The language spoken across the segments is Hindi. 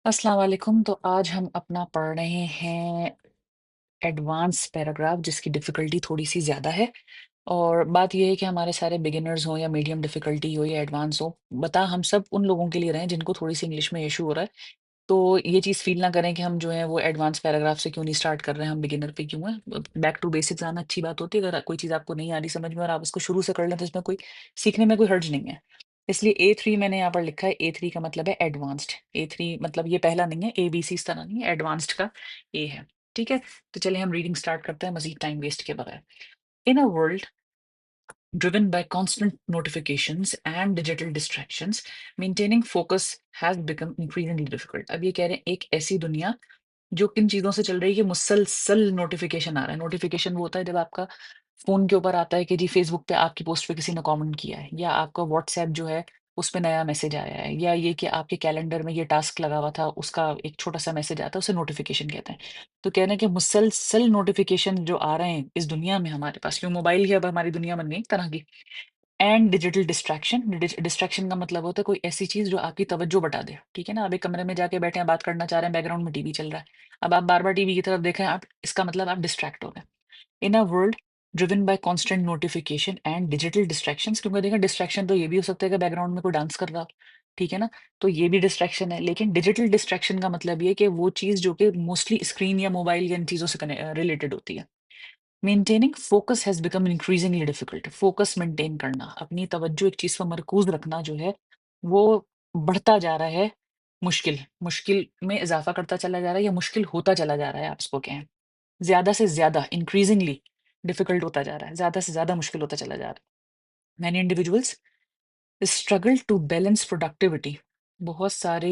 अस्सलाम वालेकुम। तो आज हम अपना पढ़ रहे हैं एडवांस पैराग्राफ जिसकी डिफ़िकल्टी थोड़ी-सी ज़्यादा है। और बात ये है कि हमारे सारे बिगिनर्स हों या मीडियम डिफ़िकल्टी हो या एडवांस हो, बता हम सब उन लोगों के लिए रहे हैं जिनको थोड़ी-सी इंग्लिश में इश्यू हो रहा है। तो ये चीज़ फ़ील ना करें कि हम जो है वो एडवांस पैराग्राफ से क्यों नहीं स्टार्ट कर रहे हैं, हम बिगिनर पे क्यों हैं। बैक टू बेसिक्स आना अच्छी बात होती है। अगर कोई चीज़ आपको नहीं आ रही समझ में और आप उसको शुरू से कर लें तो इसमें कोई सीखने में कोई हर्ज नहीं है। इसलिए ए3 मैंने यहाँ पर लिखा है, ए3 का मतलब है एडवांस्ड। ए3 मतलब ये पहला नहीं है, एबीसी इस तरह नहीं है, एडवांस्ड का ए है। ठीक है? तो चलिए हम रीडिंग स्टार्ट करते हैं मज़ीद टाइम वेस्ट किए बगैर। In a world driven by constant notifications and digital distractions, maintaining focus has become increasingly difficult. अब ये कह रहे हैं एक ऐसी दुनिया जो किन चीज़ों से चल रही है कि मुसलसल नोटिफ़िकेशन आ रहा है। नोटिफ़िकेशन वो होता है जब आपका फ़ोन के ऊपर आता है कि जी फ़ेसबुक पे आपकी पोस्ट पे किसी ने कमेंट किया है, या आपका व्हाट्सऐप जो है उस पे नया मैसेज आया है, या ये कि आपके कैलेंडर में ये टास्क लगा हुआ था उसका एक छोटा-सा मैसेज आता है, उसे नोटिफ़िकेशन कहते हैं। तो कह रहे हैं कि मुसलसल नोटिफ़िकेशन जो आ रहे हैं इस दुनिया में हमारे पास, क्यों मोबाइल ही अब हमारी दुनिया बन गई एक तरह की। एंड डिजिटल डिस्ट्रैक्शन, डिस्ट्रैक्शन का मतलब होता है कोई ऐसी चीज़ जो आपकी तवज्जो बटा दे, ठीक है ना? आप एक कमरे में जाके बैठे हैं, बात करना चाह रहे हैं, बैकग्राउंड में टीवी चल रहा है। अब आप बार-बार टीवी की तरफ देख रहे हैं, आप इसका मतलब आप डिस्ट्रैक्ट हो गए। In a world driven by constant notifications and digital distractions, क्योंकि देखिए डिस्ट्रैक्शन तो ये भी हो सकता है कि बैकग्राउंड में कोई डांस कर रहा हो, ठीक है ना? तो ये भी डिस्ट्रैक्शन है, लेकिन डिजिटल डिस्ट्रैक्शन का मतलब ये है कि वो चीज़ जो कि मोस्टली स्क्रीन या मोबाइल या इन चीज़ों से रिलेटेड होती है। Maintaining focus has become increasingly difficult. Focus maintain करना, अपनी तवज्जो एक चीज़ पर मरकूज़ रखना जो है, वो बढ़ता जा रहा है मुश्किल। मुश्किल में इज़ाफ़ा करता चला जा रहा है या मुश्किल होता चला जा रहा है, आप इसको कहें। ज़्यादा से ज़्यादा इंक्रीजिंगली डिफिकल्ट होता जा रहा है, ज़्यादा से ज़्यादा मुश्किल होता चला जा रहा है। Many individuals struggle to balance productivity. बहुत सारे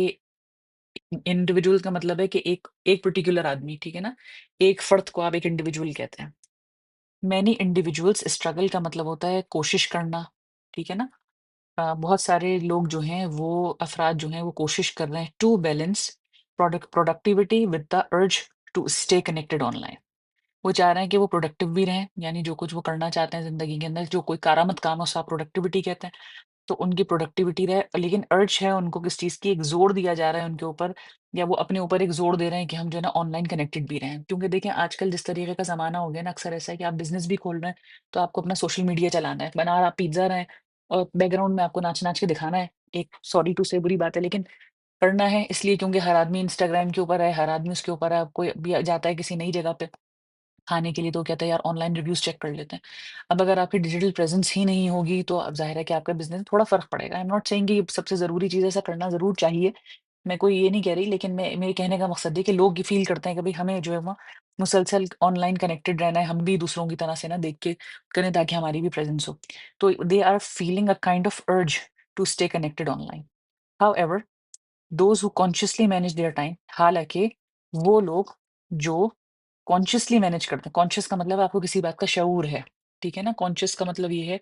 इंडिविजुअल का मतलब है कि एक एक पर्टिकुलर आदमी, ठीक है ना? एक फ़र्द को आप एक इंडिविजुअल कहते हैं। मैनी इंडिविजुअल्स स्ट्रगल का मतलब होता है कोशिश करना, ठीक है ना? बहुत सारे लोग जो हैं वो अफ़राद जो हैं वो कोशिश कर रहे हैं to balance productivity with the urge to stay connected online. वो चाह रहे हैं कि वो प्रोडक्टिव भी रहें, यानी जो कुछ वो करना चाहते हैं ज़िंदगी के अंदर, जो कोई कारामद काम है उसे आप प्रोडक्टिविटी कहते हैं। तो उनकी प्रोडक्टिविटी रहे, लेकिन अर्ज है उनको किस चीज़ की, एक ज़ोर दिया जा रहा है उनके ऊपर, या वो अपने ऊपर एक ज़ोर दे रहे हैं कि हम जो है ना ऑनलाइन कनेक्टेड भी रहें। क्योंकि देखें आजकल जिस तरीके का ज़माना हो गया ना, अक्सर ऐसा है कि आप बिज़नेस भी खोल रहे हैं, तो आपको अपना सोशल मीडिया चलाना है। बना आप पिज़्ज़ा रहे हैं और बैकग्राउंड में आपको नाच-नाच के दिखाना है। एक सॉरी टू से बुरी बात है, लेकिन करना है इसलिए क्योंकि हर आदमी इंस्टाग्राम के ऊपर है, हर आदमी उसके ऊपर है। कोई भी जाता है किसी नई जगह पे खाने के लिए तो वो कहता है यार ऑनलाइन रिव्यूज़ चेक कर लेते हैं। अब अगर आपकी डिजिटल प्रेज़ेंस ही नहीं होगी तो अब ज़ाहिर है कि आपका बिज़नेस थोड़ा फ़र्क पड़ेगा। आई एम नॉट सेइंग कि ये सबसे ज़रूरी चीज़ है, ऐसा करना ज़रूर चाहिए। मैं कोई ये नहीं कह रही, लेकिन मैं मेरे कहने का मकसद ये है कि लोग ये फ़ील करते हैं कि भई हमें जो है वो मुसलसल ऑनलाइन कनेक्टेड रहना है, हम भी दूसरों की तरह से ना देख के करें ताकि हमारी भी प्रेज़ेंस हो। तो they are feeling a kind of urge to stay connected online. However those who consciously manage their time, हालाँकि वो लोग जो कॉन्शियसली मैनेज करते हैं। कॉन्शियस का मतलब आपको किसी बात का शऊर है, ठीक है ना? कॉन्शियस का मतलब ये है,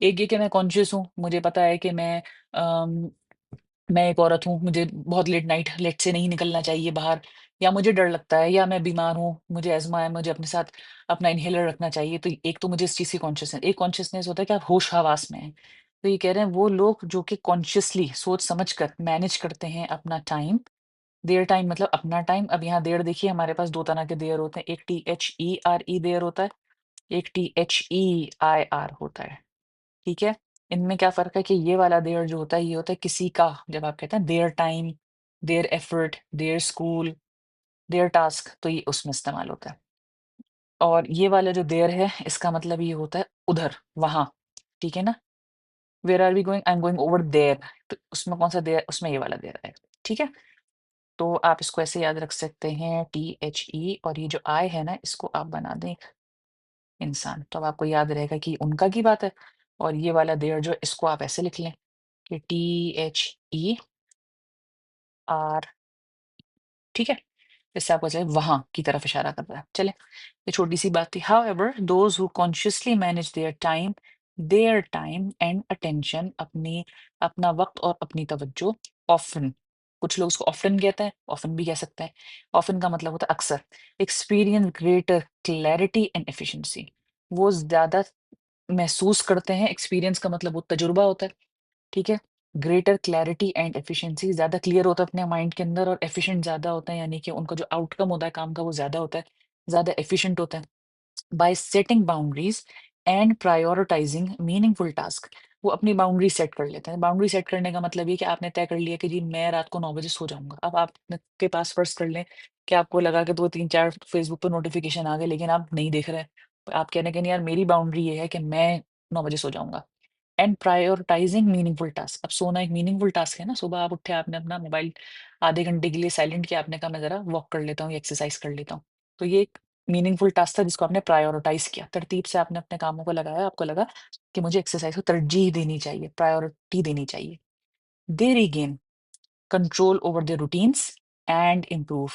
एक ये कि मैं कॉन्शियस हूँ, मुझे पता है कि अम, मैं एक औरत हूँ, मुझे बहुत लेट से नहीं निकलना चाहिए बाहर, या मुझे डर लगता है, या मैं बीमार हूँ, मुझे अज़मा है, मुझे अपने साथ अपना इन्हेलर रखना चाहिए। तो एक तो मुझे इस चीज़ की कॉन्शियसनेस, एक कॉन्शियसनेस होता है कि आप होश-हवास में हैं। तो ये कह रहे हैं वो लोग जो कि कॉन्शियसली सोच-समझ कर मैनेज करते हैं अपना टाइम। देयर टाइम मतलब अपना टाइम। अब यहाँ देयर देखिए हमारे पास 2 तरह के देयर होते हैं, एक THERE देयर होता है, एक THEIR होता है, ठीक है? इनमें क्या फ़र्क है कि ये वाला देयर जो होता है, ये होता है किसी का, जब आप कहते हैं their time, their effort, their school, their task, तो ये उसमें इस्तेमाल होता है। और ये वाला जो देयर है, इसका मतलब ये होता है उधर, वहाँ, ठीक है ना? Where are we going? I am going over there. तो उसमें कौन-सा देयर? उसमें ये वाला देयर आएगा, ठीक है? तो आप इसको ऐसे याद रख सकते हैं, THE, और ये जो आई है ना, इसको आप बना दें एक इंसान। तो अब आपको याद रहेगा कि उनका की बात है, और ये वाला देयर जो है, इसको आप ऐसे लिख लें कि THER, ठीक है? इससे आपको चले वहाँ की तरफ इशारा कर रहा है। चलें, ये छोटी-सी बात थी। However those who consciously manage their time and attention, अपना वक़्त और अपनी तवज्जो, ऑफ़न, कुछ लोग उसको ऑफ़न कहते हैं, ऑफ़न भी कह सकते हैं। ऑफ़न का मतलब होता है अक्सर। Experience greater clarity and efficiency, वो ज़्यादा महसूस करते हैं। एक्सपीरियंस का मतलब वो तजुर्बा होता है, ठीक है? ग्रेटर क्लैरिटी एंड एफिशिएंसी, ज़्यादा क्लियर होता है अपने माइंड के अंदर और एफिशिएंट ज़्यादा होता है, यानी कि उनका जो आउटकम होता है काम का वो ज़्यादा होता है, ज़्यादा एफिशिएंट होता है। Bye setting boundaries and prioritising meaningful task, वो अपनी बाउंड्री सेट कर लेते हैं। बाउंड्री सेट करने का मतलब ये कि आपने तय कर लिया कि जी मैं रात को 9 बजे सो जाऊँगा। अब आप न के पास फर्ज़ कर लें कि आपको लगा कि 2-3-4 फ़ेसबुक पे नोटिफ़िकेशन आ गए, लेकिन आप नहीं देख रहे। आप कह रहे हैं कि नहीं यार, मेरी बाउंड्री ये है कि मैं 9 बजे सो जाऊँगा। एंड प्रायोरिटाइजिंग मीनिंगफुल टास्क, अब सोना एक मीनिंगफुल टास्क है ना, सुबह आप उठे, आपने अपना मोबाइल आधे घंटे के लिए साइलेंट किया, आपने कहा मैं ज़रा वॉक कर लेता हूँ या एक्सरसाइज कर लेता हूँ। तो ये एक मीनिंगफुल टास्क था जिसको आपने प्रायोरिटाइज़ किया, तरतीब से आपने अपने कामों को लगाया, आपको लगा कि मुझे एक्सरसाइज को तरजीह देनी चाहिए, प्रायोरिटी देनी चाहिए। They regain control over their routines and improve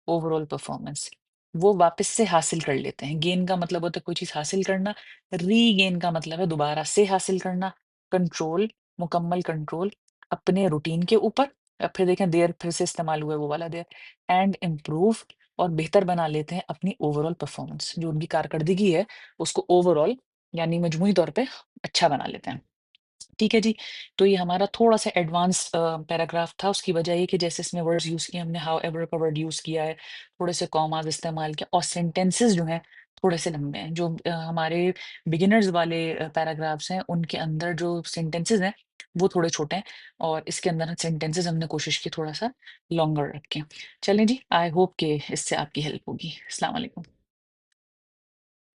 overall performance, वो वापस से हासिल कर लेते हैं। गेन का मतलब होता है कोई चीज़ हासिल करना, रीगेन का मतलब है दोबारा से हासिल करना, कंट्रोल, मुकम्मल कंट्रोल अपने रूटीन के ऊपर। अब फिर देखें देयर फिर से इस्तेमाल हुआ है वो वाला देयर, एंड इम्प्रूव और बेहतर बना लेते हैं अपनी ओवरऑल परफॉर्मेंस, जो उनकी कारकर्दगी है उसको ओवरऑल यानी मजमूई तौर पे अच्छा बना लेते हैं। ठीक है जी। तो ये हमारा थोड़ा-सा एडवांस पैराग्राफ था। उसकी वजह ये कि जैसे इसमें वर्ड्स यूज़ किए हमने, हाउएवर का वर्ड यूज़ किया है, थोड़े से कॉमास इस्तेमाल किया और सेंटेंसेस जो हैं थोड़े से लंबे हैं। जो हमारे बिगिनर्स वाले पैराग्राफ्स हैं उनके अंदर जो सेंटेंसेस हैं वो थोड़े छोटे हैं और इसके अंदर सेंटेंसेस हमने कोशिश की थोड़ा-सा लॉन्गर रखें। चलें जी, आई होप कि इससे आपकी हेल्प होगी। अस्सलाम वालेकुम।